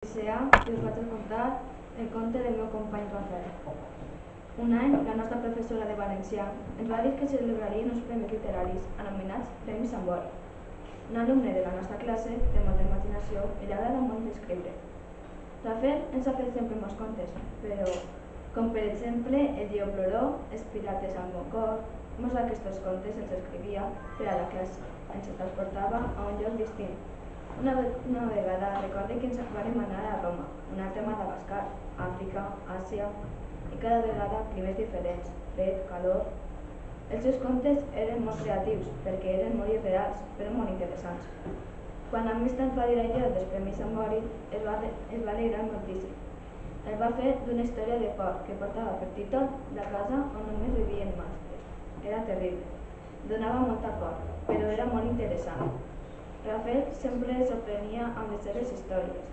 Sea, i us vaig a contar el conte del meu company Rafael. Un any, la nostra professora de valencià ens va dir que celebrarien uns premis literaris anomenats Premis Sambor. Un alumne de la nostra classe té molta imaginació i li agrada molt escriure. Rafael ens ha fet sempre molts contes, però, com per exemple El lleó ploró, Els pirates al meu cor, molts d'aquests contes els escrivia per a la classe, ens transportava a un lloc distint. Una vegada recorde que ens vam anar a Roma, una altra a Madagascar, Àfrica, Àsia, i cada vegada climes diferents, fred, calor. Els seus contes eren molt creatius perquè eren molt irreals, però molt interessants. Quan el mestre ens va dir allò dels Premis Sambori, es va alegrar moltíssim. El va fer d'una història de por que portava per títol La casa on només vivien monstres. Era terrible, donava molta por, però era molt interessant. Rafael sempre sorprenia amb les seves històries.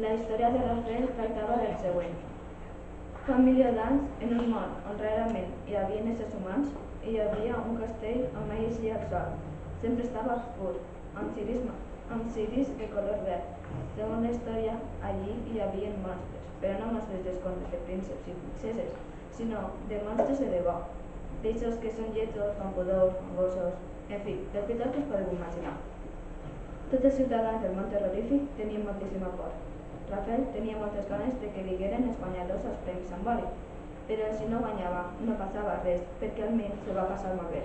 La història de Rafael tractava del següent. Fa un milió d'anys, en un món on rarament hi havia éssers humans, hi havia un castell on mai eixia el sol. Sempre estava obscur, amb ciris de color verd. Segons la història, allí hi havia monstres, però no monstres dels contes de prínceps i princeses, sinó de monstres de debò, d'aixòs que són lletjos, fangadors, fangosos, en fi, del que tots us podeu imaginar. Tots els ciutadans del món terrorífic tenien moltíssima por. Rafael tenia moltes ganes de que digueren els guanyadors als Premis Sambori, però si no guanyava no passava res, perquè almenys s'ho va passar molt bé.